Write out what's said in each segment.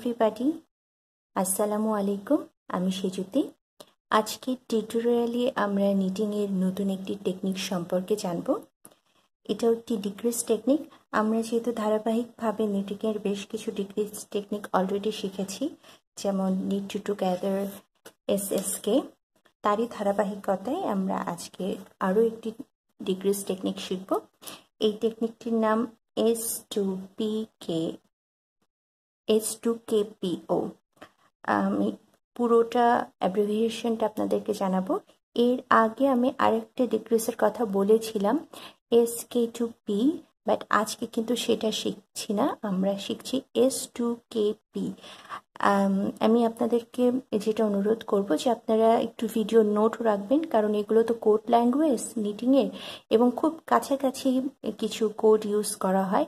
Everybody, আসসালামু আলাইকুম। আমি সেজুতি। আজকে টিউটোরিয়ালে আমরা নিটিং এর নতুন একটি টেকনিক সম্পর্কে জানব। এটা একটি ডিক্রিজ টেকনিক। আমরা যেহেতু ধারাবাহিকভাবে নিটিং এর বেশ কিছু ডিক্রিজ টেকনিক অলরেডি শিখেছি, যেমন নিট টু টুগেদার, এসএসকে, তারই ধারাবাহিকতায় আমরা আজকে আরও একটি ডিক্রিজ টেকনিক শিখব। এই টেকনিকটির নাম S2KPO। আমি পুরোটা অ্যাব্রিভিয়েশনটা আপনাদেরকে জানাবো। এর আগে আমি আরেকটা ডিক্রিজের কথা বলেছিলাম, SK2P, বাট আজকে কিন্তু সেটা শিখছি না, আমরা শিখছি S2KP। আমি আপনাদেরকে যেটা অনুরোধ করব যে আপনারা একটু ভিডিও নোট রাখবেন, কারণ এগুলো তো কোড ল্যাঙ্গুয়েজ নিটিংয়ের, এবং খুব কাছাকাছি কিছু কোড ইউজ করা হয়,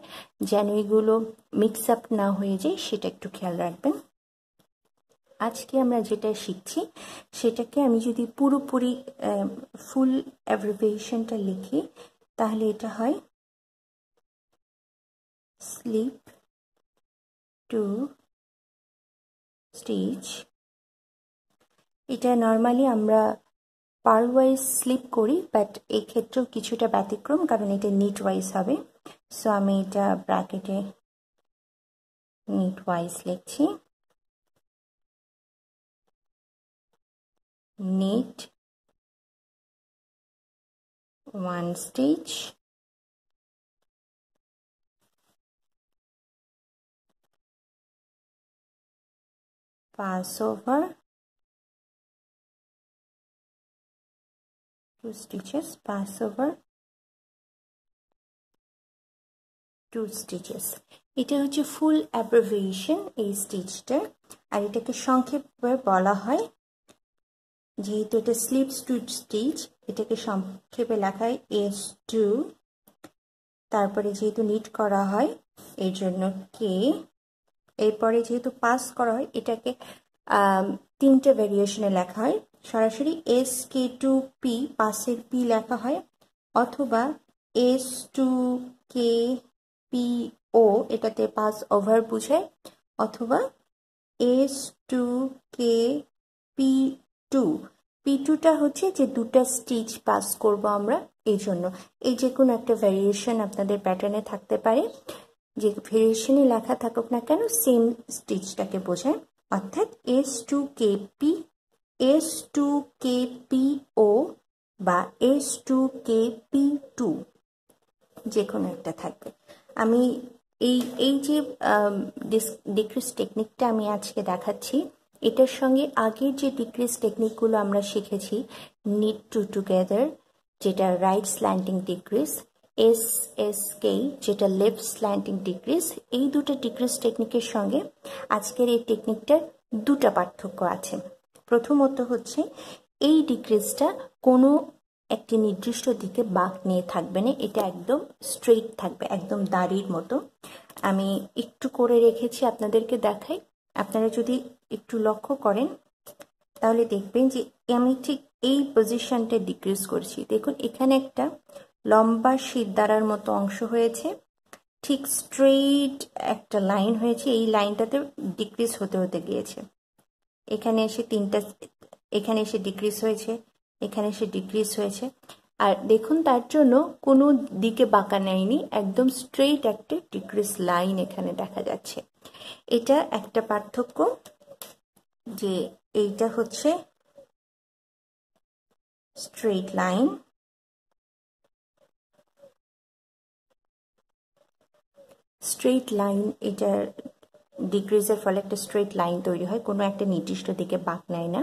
যেন এগুলো মিক্স আপ না হয়ে যায় সেটা একটু খেয়াল রাখবেন। আজকে আমরা যেটা শিখছি সেটাকে আমি যদি পুরোপুরি ফুল অ্যাব্রিভিয়েশনটা লিখি তাহলে এটা হয় স্লিপ টু স্টিচ। এটা নর্মালি আমরা পার্ল ওয়াইজ স্লিপ করি, বাট এই ক্ষেত্রেও কিছুটা ব্যতিক্রম, কারণ এটা নিট ওয়াইজ হবে। সো আমি এটা ব্র্যাকেটে নিট ওয়াইজ লিখছি। Knit one stitch, pass over 2 stitches, pass over 2 stitches। এটা হচ্ছে ফুল অ্যাব্রিভিয়েশন এই স্টিচটার, আর এটাকে সংক্ষেপে বলা হয়, যেহেতু এটা স্লিপস টু স্টিচ, এটাকে সংক্ষেপে লেখা হয় S2। তারপরে যেহেতু নিট করা হয় এর জন্য কে, এরপরে যেহেতু পাস করা হয় এটাকে তিনটে ভ্যারিয়েশনে লেখা হয়। সরাসরি SK2P, পাসের P লেখা হয়, অথবা S2KPO, এটাতে পাস ওভার বুঝায়, অথবা S2KP2। P2টা হচ্ছে যে দুটা স্টিচ পাস করব আমরা, এই জন্য এই যে কোনো একটা ভ্যারিয়েশন আপনাদের প্যাটার্নে থাকতে পারে, যে ভেরিয়েশনে লেখা থাকুক না কেন সেম স্টিচটাকে বোঝায়, অর্থাৎ S2KP, S2KPO বা S2KP2, যে কোনো একটা থাকবে। আমি এই যে ডিক্রিজ টেকনিকটা আমি আজকে দেখাচ্ছি, এটার সঙ্গে আগের যে ডিক্রিজ টেকনিকগুলো আমরা শিখেছি, নিট টু টুগেদার যেটা রাইট স্ল্যান্টিং ডিক্রিজ, SSK যেটা লেফট স্ল্যান্টিং ডিক্রিজ, এই দুটো ডিক্রিজ টেকনিকের সঙ্গে আজকের এই টেকনিকটার দুটো পার্থক্য আছে। প্রথমত হচ্ছে এই ডিক্রিজটা কোনো একটি নির্দিষ্ট দিকে বাঁক নিয়ে থাকবে না, এটা একদম স্ট্রেইট থাকবে, একদম দাড়ির মতো। আমি একটু করে রেখেছি আপনাদেরকে দেখাই, আপনারা যদি একটু লক্ষ্য করেন তাহলে দেখবেন যে আমি ঠিক এই পজিশনটা ডিক্রিজ করছি। দেখুন এখানে একটা লম্বা শিরদাঁড়ার মতো অংশ হয়েছে, ঠিক স্ট্রেইট একটা লাইন হয়েছে, এই লাইনটাতে ডিক্রিজ হতে হতে গিয়েছে, এখানে এসে এখানে এসে ডিক্রিজ হয়েছে, এখানে এসে ডিক্রিজ হয়েছে। আর দেখুন তার জন্য কোনো দিকে বাঁকা নেয়নি, একদম স্ট্রেইট একটা ডিক্রিজ লাইন এখানে দেখা যাচ্ছে। এটা একটা পার্থক্য, যে এইটা হচ্ছে স্ট্রেইট লাইন, স্ট্রেইট লাইন, এটার ডিক্রিজের ফলে একটা স্ট্রেইট লাইন তৈরি হয়, কোনো একটা নির্দিষ্ট দিকে বাঁক নেয় না।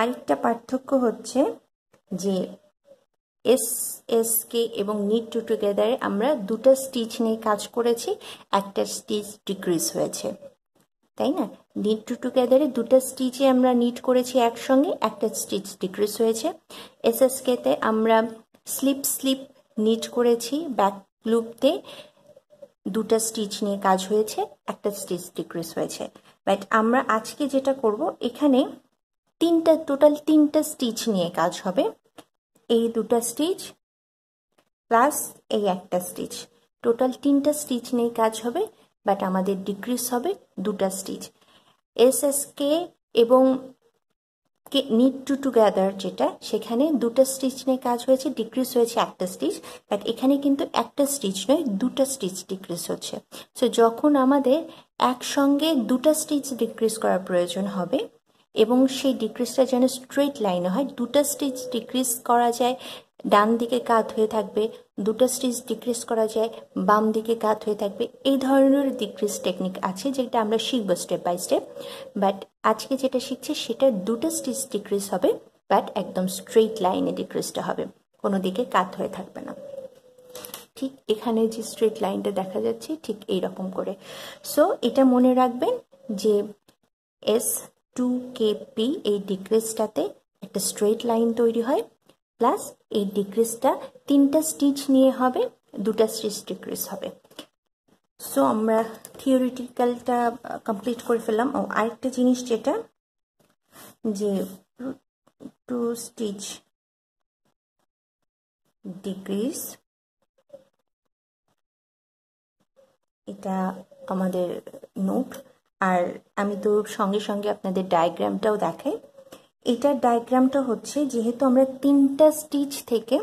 আরেকটা পার্থক্য হচ্ছে যে SSK এবং নিট টু টুগেদারে আমরা দুটো স্টিচ নিয়ে কাজ করেছি, একটা স্টিচ ডিক্রিজ হয়েছে, তাই না? নিট টু টুগেদারে দুটো স্টিচে আমরা নিট করেছি একসঙ্গে, একটা স্টিচ ডিক্রিজ হয়েছে। SSKতে আমরা স্লিপ নিট করেছি ব্যাক লুপতে, দুটো স্টিচ নিয়ে কাজ হয়েছে, একটা স্টিচ ডিক্রিজ হয়েছে। বাট আমরা আজকে যেটা করব, এখানে টোটাল তিনটা স্টিচ নিয়ে কাজ হবে, এই দুটো স্টিচ প্লাস এই একটা স্টিচ, টোটাল তিনটা স্টিচ নিয়ে কাজ হবে, বাট আমাদের ডিক্রিজ হবে দুটা স্টিচ। এসএসকে এবং নিড টু টুগেদার যেটা, সেখানে দুটো স্টিচ নিয়ে কাজ হয়েছে, ডিক্রিজ হয়েছে একটা স্টিচ, বাট এখানে কিন্তু একটা স্টিচ নয়, দুটো স্টিচ ডিক্রিজ হচ্ছে। সো যখন আমাদের একসঙ্গে দুটো স্টিচ ডিক্রিজ করার প্রয়োজন হবে এবং সেই ডিক্রিজটা যেন স্ট্রেট লাইনে হয়, দুটো স্টিচ ডিক্রিজ করা যায় ডান দিকে কাত হয়ে থাকবে, দুটো স্টিচ ডিক্রিজ করা যায় বাম দিকে কাত হয়ে থাকবে, এই ধরনের ডিক্রিজ টেকনিক আছে যেটা আমরা শিখবো স্টেপ বাই স্টেপ। বাট আজকে যেটা শিখছি সেটা দুটো স্টিচ ডিক্রিজ হবে, বাট একদম স্ট্রেট লাইনে ডিক্রিজটা হবে, কোনো দিকে কাত হয়ে থাকবে না। ঠিক এখানে যে স্ট্রেট লাইনটা দেখা যাচ্ছে ঠিক এইরকম করে। সো এটা মনে রাখবেন যে S2KP এই ডিক্রিজটাতে একটা স্ট্রেট লাইন তৈরি হয়, প্লাস এই ডিক্রিজটা তিনটা স্টিচ নিয়ে হবে, দুটা স্টিচ ডিক্রিজ হবে। সো আমরা থিওরিটিক্যালটা কমপ্লিট করে ফেললাম। ও আরেকটা জিনিস যেটা, যে টু স্টিচ ডিক্রিজ, এটা আমাদের নোট, আর আমি তো সঙ্গে সঙ্গে আপনাদের ডায়াগ্রামটাও দেখাই। এটার ডায়াগ্রামটা হচ্ছে, যেহেতু আমরা তিনটা স্টিচ থেকে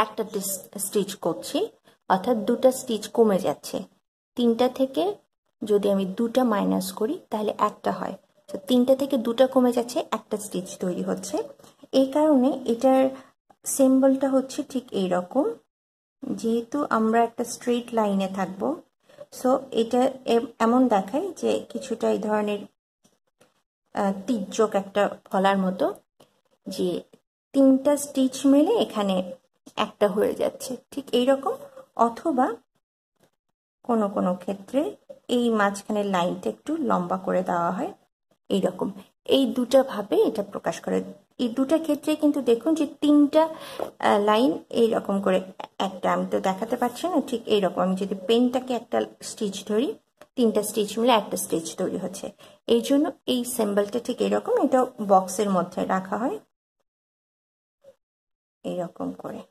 একটা স্টিচ করছি, অর্থাৎ দুটা স্টিচ কমে যাচ্ছে, তিনটা থেকে যদি আমি দুটা মাইনাস করি তাহলে একটা হয়, তো তিনটা থেকে দুটা কমে যাচ্ছে, একটা স্টিচ তৈরি হচ্ছে। এই কারণে এটার সিম্বলটা হচ্ছে ঠিক এইরকম, যেহেতু আমরা একটা স্ট্রেট লাইনে থাকবো, সো এটা এমন দেখায় যে কিছুটা এই ধরনের তির্যক একটা ফলার মতো, যে তিনটা স্টিচ মিলে এখানে একটা হয়ে যাচ্ছে, ঠিক এইরকম। অথবা কোনো কোনো ক্ষেত্রে এই মাঝখানের লাইনটা একটু লম্বা করে দেওয়া হয়, এইরকম। এই দুটা ভাবে এটা প্রকাশ করে। এই দুটা ক্ষেত্রে কিন্তু দেখুন যে তিনটা লাইন এইরকম করে একটা, আমি তো দেখাতে পারছি না, ঠিক এইরকম। আমি যদি পেনটাকে একটা স্টিচ ধরি, তিনটা স্টিচ মিলে একটা স্টিচ তৈরি হচ্ছে, এই জন্য এই সিম্বলটা ঠিক এরকম। এটা বক্সের মধ্যে রাখা হয় এইরকম করে,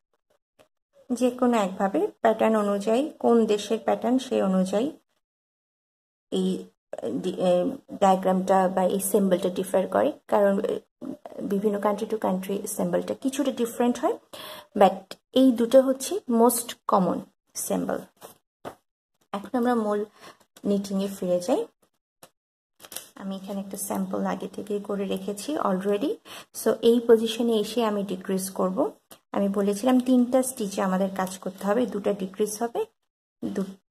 যে কোনো একভাবে প্যাটার্ন অনুযায়ী, কোন দেশের প্যাটার্ন সেই অনুযায়ী এই ডায়াগ্রামটা বা এই সিম্বলটা ডিফার করে, কারণ বিভিন্ন কান্ট্রি টু কান্ট্রি সিম্বলটা কিছুটা ডিফারেন্ট হয়, বাট এই দুটো হচ্ছে মোস্ট কমন সিম্বল। এখন আমরা মূল নিটিংয়ে ফিরে যাই। আমি এখানে একটা স্যাম্পল আগে থেকে করে রেখেছি অলরেডি। সো এই পজিশনে এসে আমি ডিক্রিজ করব। আমি বলেছিলাম তিনটা স্টিচে আমাদের কাজ করতে হবে, দুটা ডিক্রিজ হবে,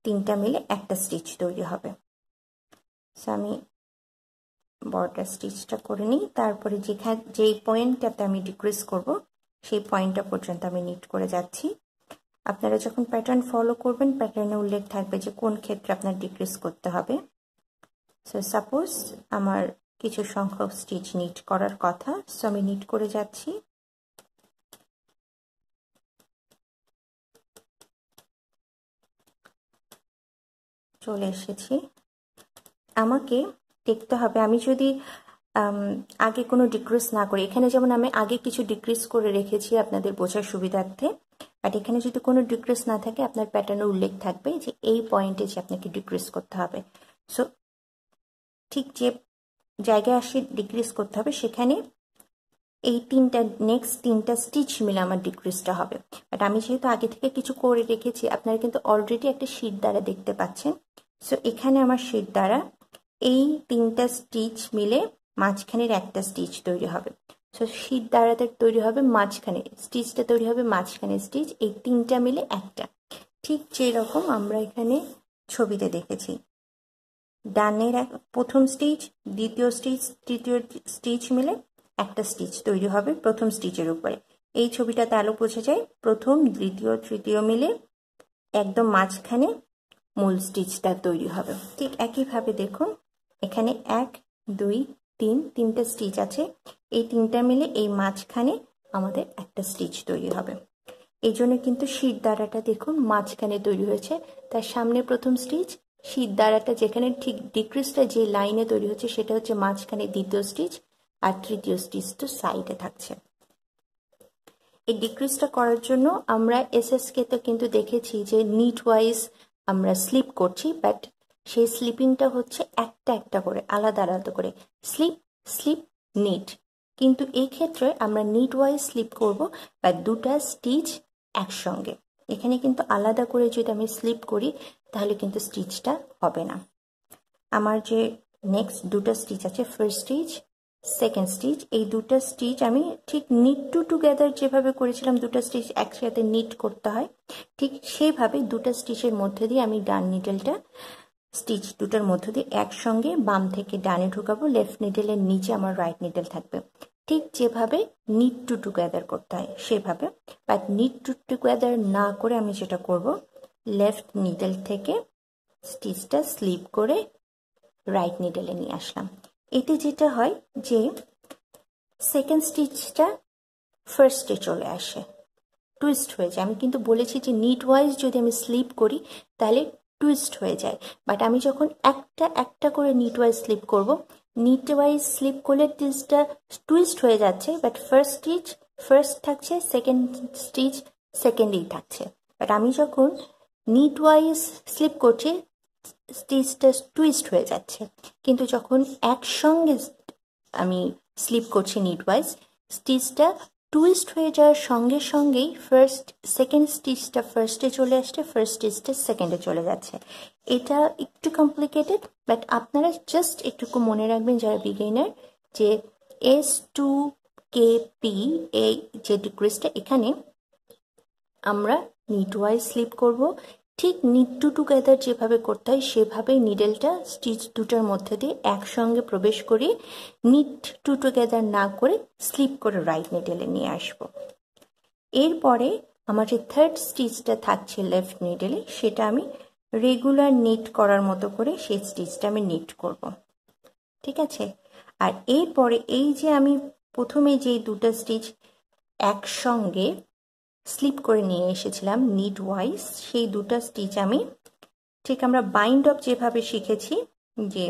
তিনটা মিলে একটা স্টিচ তৈরি হবে। সো আমি বর্ডার স্টিচটা করে নিই, তারপরে যেই পয়েন্টটাতে আমি ডিক্রিজ করব সেই পয়েন্টটা পর্যন্ত আমি নিট করে যাচ্ছি। আপনারা যখন প্যাটার্ন ফলো করবেন, প্যাটার্নে উল্লেখ থাকবে যে কোন ক্ষেত্রে আপনার ডিক্রিজ করতে হবে। সো সাপোজ আমার কিছু সংখ্যক স্টিচ নিট করার কথা, সো আমি নিট করে যাচ্ছি। চলে এসেছি। আমাকে দেখতে হবে, আমি যদি আগে কোনো ডিক্রিজ না করি, এখানে যেমন আমি আগে কিছু ডিক্রিজ করে রেখেছি আপনাদের বোঝার সুবিধার্থে, বাট এখানে যদি কোনো ডিক্রিজ না থাকে আপনার প্যাটার্নে উল্লেখ থাকবে যে এই পয়েন্টে যে আপনাকে ডিক্রিজ করতে হবে। সো ঠিক যে জায়গায় আসে ডিক্রিজ করতে হবে, সেখানে এই নেক্সট তিনটা স্টিচ মিলে আমার ডিক্রিজটা হবে। বাট আমি যেহেতু আগে থেকে কিছু করে রেখেছি, আপনারা কিন্তু অলরেডি একটা শীট দ্বারা দেখতে পাচ্ছেন। সো এখানে আমার শীট দ্বারা এই তিনটা স্টিচ মিলে মাঝখানের একটা স্টিচ তৈরি হবে। সো শীট দ্বারাতে তৈরি হবে মাঝখানে স্টিচটা, তৈরি হবে মাঝখানে স্টিচ, এই তিনটা মিলে একটা। ঠিক যেরকম আমরা এখানে ছবিতে দেখেছি, ডানের প্রথম স্টিচ, দ্বিতীয় স্টিচ, তৃতীয় স্টিচ মিলে একটা স্টিচ তৈরি হবে প্রথম স্টিচের উপরে। এই ছবিটাতে আলো বোঝা যায়, প্রথম, দ্বিতীয়, তৃতীয় মিলে একদম মাঝখানে মূল স্টিচটা তৈরি হবে। ঠিক একইভাবে দেখুন এখানে 1, 2, 3 তিনটা স্টিচ আছে, এই তিনটা মিলে এই মাঝখানে আমাদের একটা স্টিচ তৈরি হবে। এই জন্য কিন্তু শীট দ্বারাটা দেখুন মাঝখানে তৈরি হয়েছে, তার সামনে প্রথম স্টিচ, শীট দ্বারাটা যেখানে ঠিক ডিক্রিজটা যে লাইনে তৈরি হচ্ছে সেটা হচ্ছে মাঝখানে দ্বিতীয় স্টিচ, আর তৃতীয় স্টিচ তো সাইডে থাকছে। এই ডিক্রিজটা করার জন্য আমরা এসএসকে তে কিন্তু দেখেছি যে নিট ওয়াইজ আমরা স্লিপ করছি, বাট সেই স্লিপিংটা হচ্ছে একটা একটা করে আলাদা আলাদা করে স্লিপ স্লিপ নিট, কিন্তু এই ক্ষেত্রে আমরা নিট ওয়াইজ স্লিপ করব বা দুটা স্টিচ একসঙ্গে। এখানে কিন্তু আলাদা করে যদি আমি স্লিপ করি তাহলে কিন্তু স্টিচটা হবে না। আমার যে নেক্সট দুটো স্টিচ আছে, ফার্স্ট স্টিচ সেকেন্ড স্টিচ, এই দুটো স্টিচ আমি ঠিক নিট টু টুগেদার যেভাবে করেছিলাম দুটো স্টিচ একসাথে নিট করতে হয়, ঠিক সেইভাবে দুটো স্টিচের মধ্যে দিয়ে আমি ডান নিডেলটা স্টিচ দুটোর মধ্য দিয়ে একসঙ্গে বাম থেকে ডানে ঢুকাবো, লেফট নিডেলের নিচে আমার রাইট নিডেল থাকবে। ঠিক যেভাবে নিট টু টুগেদার করতে হয় সেভাবে, বাট নিট টু টুগেদার না করে আমি যেটা করব, লেফট নিডেল থেকে স্টিচটা স্লিপ করে রাইট নিডেলে নিয়ে আসলাম। এতে যেটা হয় যে সেকেন্ড স্টিচটা ফার্স্টে চলে আসে, টুইস্ট হয়ে যায়। আমি কিন্তু বলেছি যে নিট ওয়াইজ যদি আমি স্লিপ করি তাহলে টুইস্ট হয়ে যায়, বাট আমি যখন একটা একটা করে নিট ওয়াইজ স্লিপ করব, নিট ওয়াইজ স্লিপ করলে স্টিচটা টুইস্ট হয়ে যাচ্ছে, বাট ফার্স্ট স্টিচ ফার্স্ট থাকছে, সেকেন্ড স্টিচ সেকেন্ডেই থাকছে। বাট আমি যখন নিট ওয়াইজ স্লিপ করছি স্টিচটা টুইস্ট হয়ে যাচ্ছে, কিন্তু যখন একসঙ্গে আমি স্লিপ করছি নিট ওয়াইজ, স্টিচটা টুইস্ট হয়ে যাওয়ার সঙ্গে সঙ্গেই সেকেন্ড স্টিচটা ফার্স্টে চলে আসছে, ফার্স্ট স্টিচটা সেকেন্ডে চলে যাচ্ছে। এটা একটু কমপ্লিকেটেড, বাট আপনারা জাস্ট একটুকু মনে রাখবেন যারা বিগিনার, যে S2KP এই যে ডিক্রিজটা, এখানে আমরা নিট ওয়াইজ স্লিপ করব, ঠিক নিট টু টুগেদার যেভাবে করতে হয় সেভাবেই নিডেলটা স্টিচ দুটার মধ্যে দিয়ে একসঙ্গে প্রবেশ করে নিট টু টুগেদার না করে স্লিপ করে রাইট নিডেলে নিয়ে আসব। এরপরে আমার যে থার্ড স্টিচটা থাকছে লেফট নিডেলে, সেটা আমি রেগুলার নিট করার মতো করে সেই স্টিচটা আমি নিট করব, ঠিক আছে। আর এরপরে এই যে আমি প্রথমে যে দুটো স্টিচ একসঙ্গে স্লিপ করে নিয়ে এসেছিলাম নিট ওয়াইজ, সেই দুটো স্টিচ আমি ঠিক আমরা বাইন্ড অফ যেভাবে শিখেছি, যে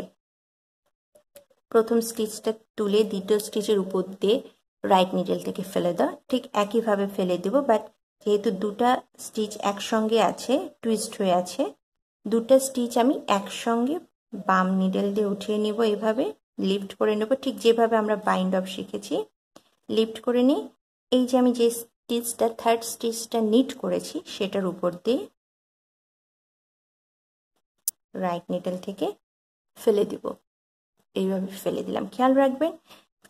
প্রথম স্টিচটা তুলে দ্বিতীয় স্টিচের উপর দিয়ে রাইট নিডেল থেকে ফেলে দেওয়া, ঠিক একইভাবে ফেলে দেব। বাট যেহেতু দুটা স্টিচ একসঙ্গে আছে, টুইস্ট হয়ে আছে, দুটো স্টিচ আমি একসঙ্গে বাম নিডেল দিয়ে উঠিয়ে নিব, এভাবে লিফট করে নেব, ঠিক যেভাবে আমরা বাইন্ড অফ শিখেছি লিফট করে নিই। এই যে আমি যে স্টিচটা থার্ড স্টিচটা নিট করেছি সেটার উপর দিয়ে রাইট নিডেল থেকে ফেলে দিব, এইভাবে ফেলে দিলাম। খেয়াল রাখবেন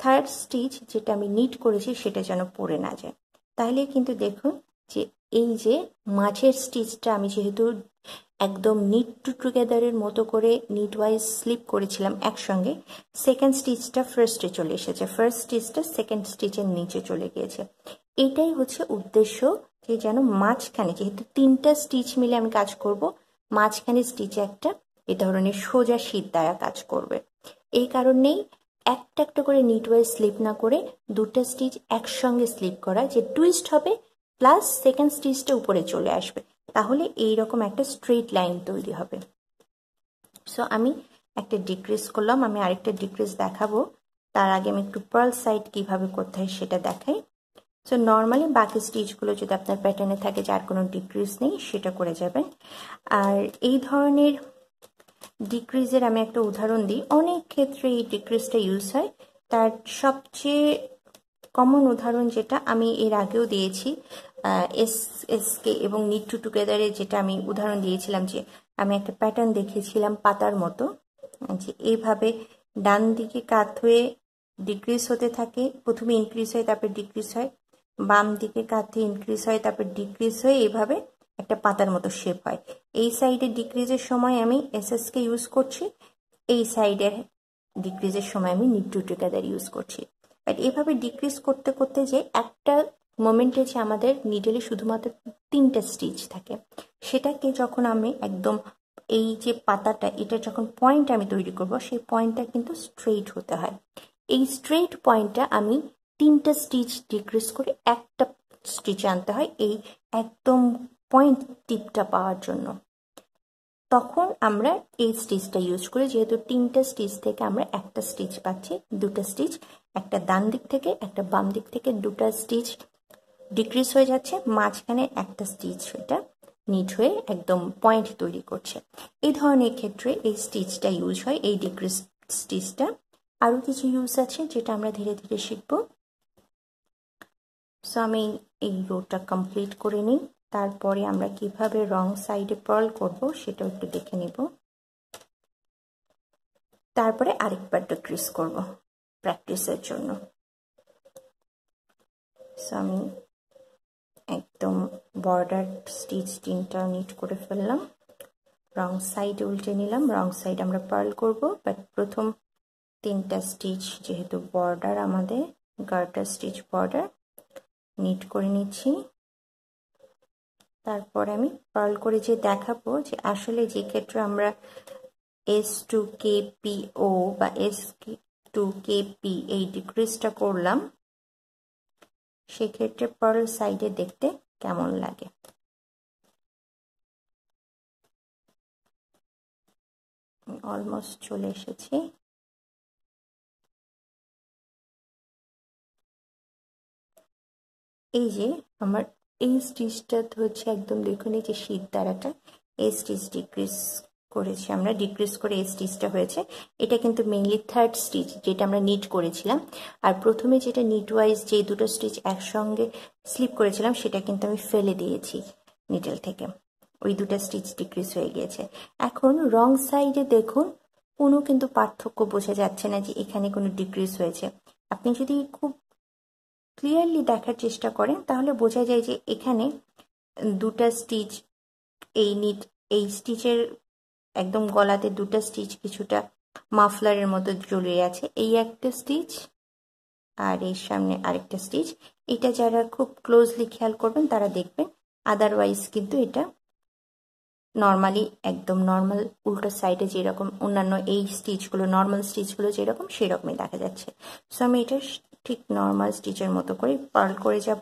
থার্ড স্টিচ যেটা আমি নিট করেছি সেটা যেন পড়ে না যায়। তাহলে কিন্তু দেখুন যে এই যে মাঝের স্টিচটা আমি যেহেতু একদম নিট টু টুগেদারের মতো করে নিট ওয়াইজ স্লিপ করেছিলাম একসঙ্গে, সেকেন্ড স্টিচটা ফার্স্টে চলে এসেছে, ফার্স্ট স্টিচটা সেকেন্ড স্টিচের নিচে চলে গিয়েছে। এটাই হচ্ছে উদ্দেশ্য, যে যেন মাঝখানে, যেহেতু তিনটা স্টিচ মিলে আমি কাজ করব, মাঝখানে স্টিচে একটা এ ধরনের সোজা শীট দ্বারা কাজ করবে। এই কারণেই একটা একটা করে নিট ওয়াইজ স্লিপ না করে দুটো স্টিচ একসঙ্গে স্লিপ করা, যে টুইস্ট হবে প্লাস সেকেন্ড স্টিচটা উপরে চলে আসবে, তাহলে এইরকম একটা স্ট্রেট লাইন তৈরি হবে। সো আমি একটা ডিক্রিজ করলাম, আমি আরেকটা ডিক্রিজ দেখাবো, তার আগে আমি একটু পার্ল সাইড কিভাবে করতে হয় সেটা দেখাই। সো নর্মালি বাকি স্টিচগুলো যদি আপনার প্যাটার্নে থাকে যার কোনো ডিক্রিজ নেই সেটা করে যাবেন। আর এই ধরনের ডিক্রিজের আমি একটা উদাহরণ দিই, অনেক ক্ষেত্রে এই ডিক্রিজটা ইউজ হয়। তার সবচেয়ে কমন উদাহরণ যেটা আমি এর আগেও দিয়েছি এসকে এবং নিট টু টুগেদারে, যেটা আমি উদাহরণ দিয়েছিলাম যে আমি একটা প্যাটার্ন দেখিয়েছিলাম পাতার মতো, যে এইভাবে ডান দিকে কাত হয়ে ডিক্রিজ হতে থাকে, প্রথমে ইনক্রিজ হয় তারপর ডিক্রিজ হয়, বাম দিকে কাত হয়ে ইনক্রিজ হয় তারপর ডিক্রিজ হয়ে এইভাবে একটা পাতার মতো শেপ হয়। এই সাইডে ডিক্রিজের সময় আমি এসএসকে ইউজ করছি, এই সাইডের ডিক্রিজের সময় আমি নিট টু টুগেদার ইউজ করছি। বাট এভাবে ডিক্রিজ করতে করতে যে একটা মোমেন্টে যে আমাদের নিডেলে শুধুমাত্র তিনটা স্টিচ থাকে, সেটাকে যখন আমি একদম এই যে পাতাটা এটা যখন পয়েন্ট আমি তৈরি করব, সেই পয়েন্টটা কিন্তু স্ট্রেইট হতে হয়। এই স্ট্রেইট পয়েন্টটা আমি তিনটা স্টিচ ডিক্রিজ করে একটা স্টিচ আনতে হয় এই একদম পয়েন্ট টিপটা পাওয়ার জন্য। তখন আমরা এই স্টিচটা ইউজ করি, যেহেতু তিনটা স্টিচ থেকে আমরা একটা স্টিচ পাচ্ছি, দুটো স্টিচ, একটা ডান দিক থেকে একটা বাম দিক থেকে দুটো স্টিচ ডিক্রিজ হয়ে যাচ্ছে, মাঝখানে একটা স্টিচ এটা নিট হয়ে একদম পয়েন্ট তৈরি করছে। এই ধরনের ক্ষেত্রে এই স্টিচটা ইউজ হয়, এই ডিক্রিজ স্টিচটা। আরও কিছু ইউজ আছে যেটা আমরা ধীরে ধীরে শিখব। সো আমি এই রোটা কমপ্লিট করে নিই, তারপরে আমরা কিভাবে রং সাইডে পার্ল করব সেটাও একটু দেখে নিব। তারপরে আরেকবার ডিক্রিজ করব প্র্যাকটিসের জন্য। সো আমি একদম বর্ডার স্টিচ 3টা নিট করে ফেললাম, রং সাইড উল্টে নিলাম, রং সাইড আমরা পার্ল করব। বাট প্রথম 3টা স্টিচ যেহেতু বর্ডার, আমাদের গার্টার স্টিচ বর্ডার নিট করে নিচ্ছি। তারপরে আমি পার্ল করে যে দেখাবো যে আসলে যে ক্ষেত্রে আমরা S2KPO বা S2KP এই ডিক্রিজটা করলাম, সেক্ষেত্রে পার্ল সাইডে দেখতে কেমন লাগে। অলমোস্ট চলে এসেছি। এই যে আমার এই স্টিচটা হচ্ছে একদম দেখুন, এই যে শীত দ্বারাটা এই স্টিচ ডিক্রিজ করেছি আমরা, ডিক্রিজ করে এই স্টিচটা হয়েছে। এটা কিন্তু মেইনলি থার্ড স্টিচ যেটা আমরা নিট করেছিলাম। আর প্রথমে যেটা নিট ওয়াইজ যে দুটো স্টিচ একসঙ্গে স্লিপ করেছিলাম সেটা কিন্তু আমি ফেলে দিয়েছি নিডল থেকে, ওই দুটো স্টিচ ডিক্রিজ হয়ে গিয়েছে। এখন রং সাইডে দেখুন কোনো কিন্তু পার্থক্য বোঝা যাচ্ছে না যে এখানে কোনো ডিক্রিজ হয়েছে। আপনি যদি খুব ক্লিয়ারলি দেখার চেষ্টা করেন তাহলে বোঝা যায় যে এখানে দুটা স্টিচ এই স্টিচের একদম গলাতে দুটো স্টিচ কিছুটা মাফলারের মতো জড়িয়ে আছে, এই একটা স্টিচ আর এর সামনে আরেকটা স্টিচ। এটা যারা খুব ক্লোজলি খেয়াল করবেন তারা দেখবেন, আদারওয়াইজ কিন্তু এটা নর্মালি একদম নর্মাল উল্টো সাইডে যেরকম অন্যান্য এই স্টিচগুলো নর্মাল স্টিচগুলো যেরকম সেরকমই দেখা যাচ্ছে। সো আমি এটা ঠিক নর্মাল স্টিচের মতো করে পার্ল করে যাব।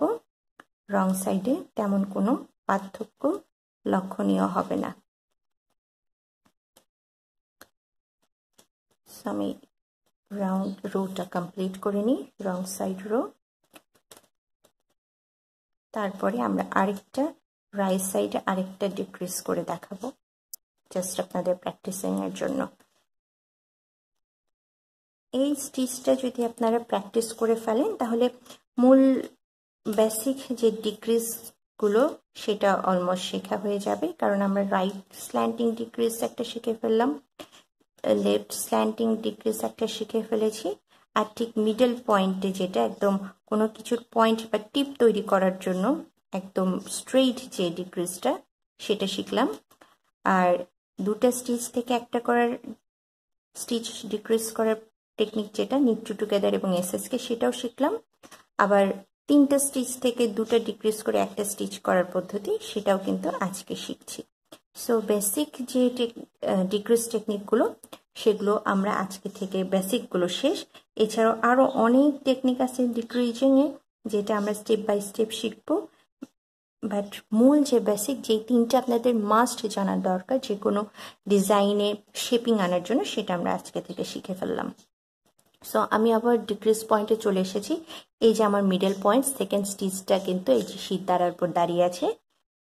রং সাইডে তেমন কোনো পার্থক্য লক্ষণীয় হবে না। সো আমি রাউন্ড রোটা কমপ্লিট করে নিই, রং সাইড রো। তারপরে আমরা আরেকটা রাইট সাইডে আরেকটা ডিক্রিজ করে দেখাবো, জাস্ট আপনাদের প্র্যাকটিসিং এর জন্য। এই স্টিচটা যদি আপনারা প্র্যাকটিস করে ফেলেন তাহলে মূল বেসিক যে ডিক্রিজগুলো সেটা অলমোস্ট শেখা হয়ে যাবে। কারণ আমরা রাইট স্ল্যান্টিং ডিক্রিজ একটা শিখে ফেললাম, লেফট স্ল্যান্টিং ডিক্রিজ একটা শিখে ফেলেছি, আর ঠিক মিডল পয়েন্টে যেটা একদম কোনো কিছুর পয়েন্ট বা টিপ তৈরি করার জন্য একদম স্ট্রেইট যে ডিক্রিজটা সেটা শিখলাম। আর দুটো স্টিচ থেকে একটা করার স্টিচ ডিক্রিজ করার টেকনিক যেটা নিট টু টুগেদার এবং এসএসকে সেটাও শিখলাম। আবার 3টা স্টিচ থেকে 2টা ডিক্রিজ করে একটা স্টিচ করার পদ্ধতি সেটাও কিন্তু আজকে শিখছি। সো বেসিক যে ডিক্রিজ টেকনিকগুলো সেগুলো আমরা আজকে থেকে বেসিকগুলো শেষ। এছাড়াও আরও অনেক টেকনিক আছে ডিক্রিজিংয়ে যেটা আমরা স্টেপ বাই স্টেপ শিখবো। বাট মূল যে বেসিক যেই 3টা আপনাদের মাস্ট জানার দরকার যে কোনো ডিজাইনে শেপিং আনার জন্য, সেটা আমরা আজকে থেকে শিখে ফেললাম। সো আমি আবার ডিক্রিজ পয়েন্টে চলে এসেছি। এই যে আমার মিডল পয়েন্ট, সেকেন্ড স্টিচটা কিন্তু এই যে শীত দ্বারার উপর দাঁড়িয়ে আছে,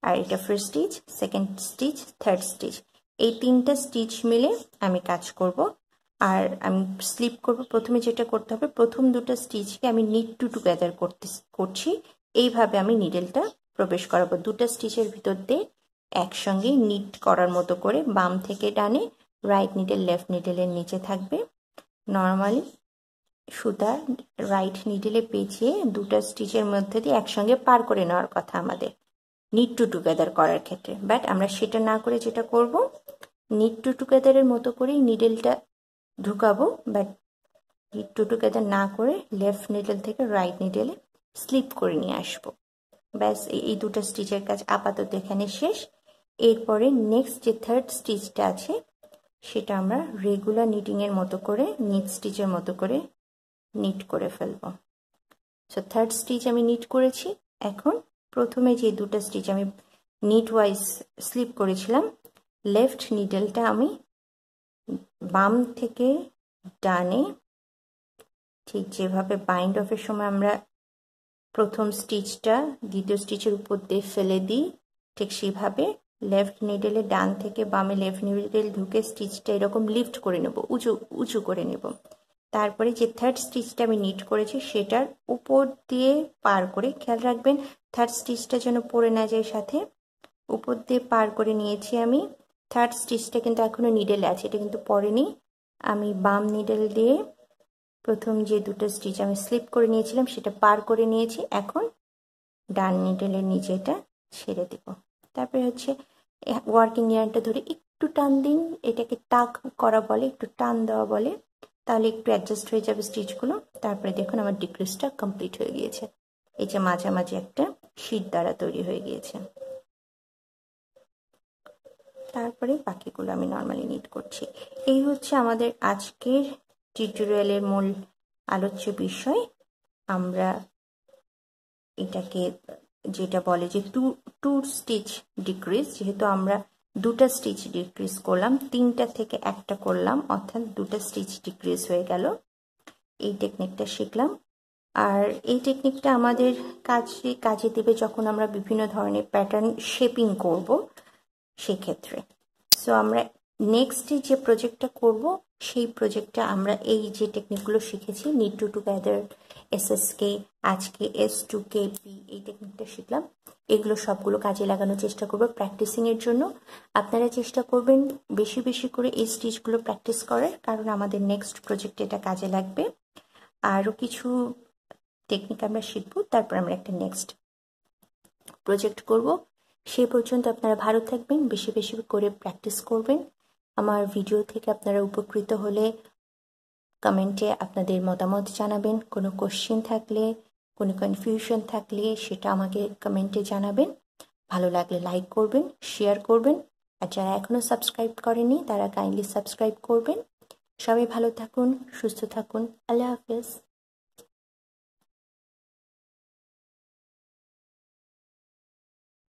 আর এটা first stitch, second stitch, third stitch, এই 3টা স্টিচ মিলে আমি কাজ করব। আর আমি স্লিপ করব। প্রথমে যেটা করতে হবে, প্রথম 2টা স্টিচকে আমি নিট টু টুগেদার করছি, এইভাবে আমি নিডেলটা প্রবেশ করাবো 2টা স্টিচের ভিতর দিয়ে একসঙ্গে নিট করার মতো করে। বাম থেকে ডানে, রাইট নিডেল লেফট নিডেলের নিচে থাকবে। নর্মালি সুতা রাইট নিডেলে পেঁচিয়ে 2টা স্টিচের মধ্যে দিয়ে একসঙ্গে পার করে নেওয়ার কথা আমাদের নিট টু টুগেদার করার ক্ষেত্রে। বাট আমরা সেটা না করে যেটা করব, নিট টু টুগেদারের মতো করেই নিডেলটা ঢুকাবো, বাট নিট টু টুগেদার না করে লেফট নিডেল থেকে রাইট নিডেলে স্লিপ করে নিয়ে আসবো। ব্যাস এই 2টা স্টিচের কাজ আপাতত এখানে শেষ। এরপরে নেক্সট যে থার্ড স্টিচটা আছে সেটা আমরা রেগুলার নিটিংয়ের মতো করে নিট স্টিচের মতো করে নিট করে ফেলব। সো থার্ড স্টিচ আমি নিট করেছি। এখন প্রথমে যে 2টা স্টিচ আমি নিট ওয়াইজ স্লিপ করেছিলাম, লেফট নিডেলটা আমি বাম থেকে ডানে ঠিক যেভাবে বাইন্ড অফের সময় আমরা প্রথম স্টিচটা দ্বিতীয় স্টিচের উপর দিয়ে ফেলে দিই, ঠিক সেভাবে লেফট নিডেলে ডান থেকে বামে লেফট নিডেল ঢুকে স্টিচটা এরকম লিফট করে নেব, উঁচু করে নেব। তারপরে যে থার্ড স্টিচটা আমি নিট করেছি সেটার উপর দিয়ে পার করে, খেয়াল রাখবেন থার্ড স্টিচটা যেন পড়ে না যায় সাথে, উপর দিয়ে পার করে নিয়েছি আমি। থার্ড স্টিচটা কিন্তু এখনও নিডেলে আছে, এটা কিন্তু পড়েনি। আমি বাম নিডেল দিয়ে প্রথম যে দুটো স্টিচ আমি স্লিপ করে নিয়েছিলাম সেটা পার করে নিয়েছি, এখন ডান নিডেলের নিচে এটা ছেড়ে দেব। তারপরে হচ্ছে ওয়ার্কিং ইয়ার্নটা ধরে একটু টান দিন, এটাকে টাক করা বলে, একটু টান দেওয়া বলে, তাহলে একটু অ্যাডজাস্ট হয়ে যাবে স্টিচগুলো। তারপরে দেখুন আমার ডিক্রিজটা কমপ্লিট হয়ে গিয়েছে, এই যে মাঝামাঝি একটা শীট দ্বারা তৈরি হয়ে গিয়েছে। তারপরে বাকিগুলো আমি নর্মালি নিট করছি। এই হচ্ছে আমাদের আজকের টিউটোরিয়ালের মূল আলোচ্য বিষয়। আমরা এটাকে যেটা বলে যে টু স্টিচ ডিক্রিজ, যেহেতু আমরা দুটা স্টিচ ডিক্রিজ করলাম, তিনটা থেকে একটা করলাম, অর্থাৎ দুটা স্টিচ ডিক্রিজ হয়ে গেল। এই টেকনিকটা শিখলাম, আর এই টেকনিকটা আমাদের কাজে দেবে যখন আমরা বিভিন্ন ধরনের প্যাটার্ন শেপিং করব সেক্ষেত্রে। সো আমরা নেক্সটে যে প্রজেক্টটা করব সেই প্রজেক্টটা আমরা এই যে টেকনিকগুলো শিখেছি, নিড টু টুগেদার, এসএসকে, আজকে S2KP, এই টেকনিকটা শিখলাম, এগুলো সবগুলো কাজে লাগানোর চেষ্টা করব প্র্যাকটিসিংয়ের জন্য। আপনারা চেষ্টা করবেন বেশি বেশি করে এই স্টিচগুলো প্র্যাকটিস করার, কারণ আমাদের নেক্সট প্রজেক্টে এটা কাজে লাগবে। আরও কিছু টেকনিক আমরা শিখব, তারপর আমরা একটা নেক্সট প্রজেক্ট করব। সেই পর্যন্ত আপনারা ভালো থাকবেন, বেশি বেশি করে প্র্যাকটিস করবেন। আমার ভিডিও থেকে আপনারা উপকৃত হলে কমেন্টে আপনাদের মতামত জানাবেন, কোনো কোশ্চেন থাকলে, কোনো কনফিউশন থাকলে সেটা আমাকে কমেন্টে জানাবেন। ভালো লাগলে লাইক করবেন, শেয়ার করবেন, আর যারা এখনও সাবস্ক্রাইব করেনি তারা কাইন্ডলি সাবস্ক্রাইব করবেন। সবাই ভালো থাকুন, সুস্থ থাকুন, আল্লাহ হাফেজ।